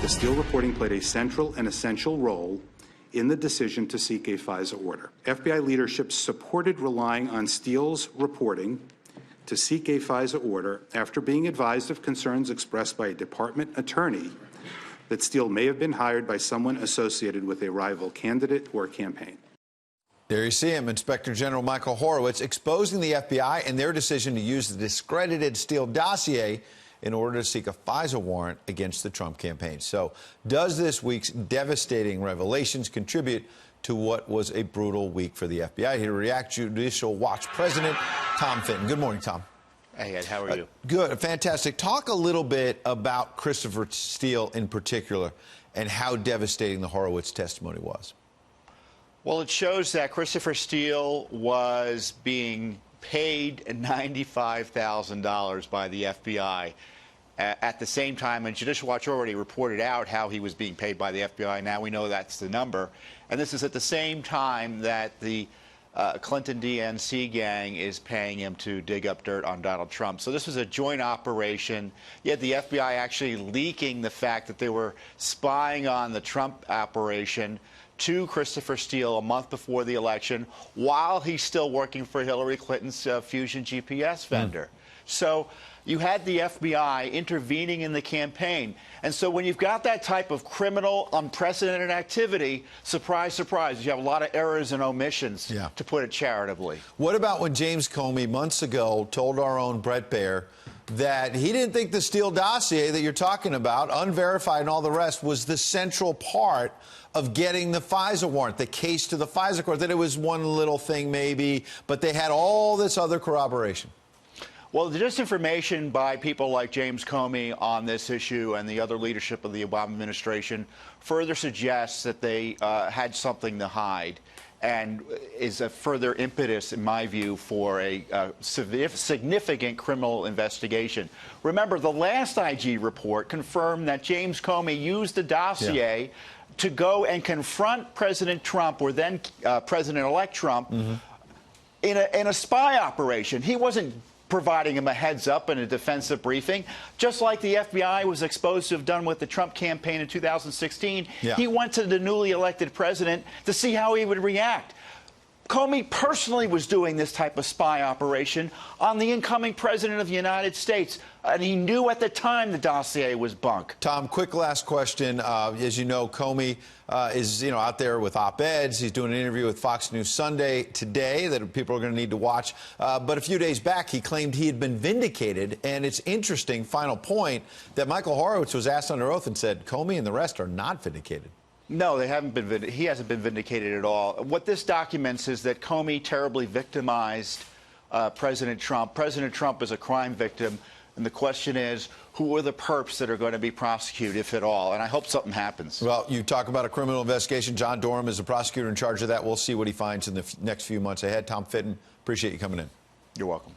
the Steele reporting played a central and essential role in the decision to seek a FISA order. FBI leadership supported relying on Steele's reporting to seek a FISA order after being advised of concerns expressed by a department attorney that Steele may have been hired by someone associated with a rival candidate or campaign. There you see him, Inspector General Michael Horowitz, exposing the FBI and their decision to use the discredited Steele dossier in order to seek a FISA warrant against the Trump campaign. So does this week's devastating revelations contribute to what was a brutal week for the FBI? Here to react, Judicial Watch President Tom Fitton. Good morning, Tom. Hey, Ed, how are you? Good, fantastic. Talk a little bit about Christopher Steele in particular and how devastating the Horowitz testimony was. Well, it shows that Christopher Steele was being paid $95,000 by the FBI. At the same time, and Judicial Watch already reported out how he was being paid by the FBI. Now we know that's the number. And this is at the same time that the Clinton DNC gang is paying him to dig up dirt on Donald Trump. So this was a joint operation. Yet the FBI actually leaking the fact that they were spying on the Trump operation to Christopher Steele a month before the election while he's still working for Hillary Clinton's Fusion GPS vendor. So you had the FBI intervening in the campaign. And so when you've got that type of criminal, unprecedented activity, surprise, surprise, you have a lot of errors and omissions, to put it charitably. What about when James Comey months ago told our own Brett Baer that he didn't think the Steele dossier that you're talking about, unverified and all the rest, was the central part of getting the FISA warrant, the case to the FISA court, that it was one little thing maybe, but they had all this other corroboration? Well, the disinformation by people like James Comey on this issue and the other leadership of the Obama administration further suggests that they had something to hide, and is a further impetus, in my view, for a significant criminal investigation. Remember, the last IG report confirmed that James Comey used the dossier to go and confront President Trump, or then President-elect Trump, in a spy operation. He wasn't providing him a heads up in a defensive briefing, just like the FBI was exposed to have done with the Trump campaign in 2016. He went to the newly elected president to see how he would react. Comey personally was doing this type of spy operation on the incoming president of the United States, and he knew at the time the dossier was bunk. Tom, quick last question. As you know, Comey is out there with op-eds. He's doing an interview with Fox News Sunday today that people are going to need to watch. But a few days back, he claimed he had been vindicated. And it's interesting, final point, that Michael Horowitz was asked under oath and said Comey and the rest are not vindicated. No, they haven't been vindicated. He hasn't been vindicated at all. What this documents is that Comey terribly victimized President Trump. President Trump is a crime victim, and the question is, who are the perps that are going to be prosecuted, if at all? And I hope something happens. Well, you talk about a criminal investigation. John Durham is the prosecutor in charge of that. We'll see what he finds in the next few months ahead. Tom Fitton, appreciate you coming in. You're welcome.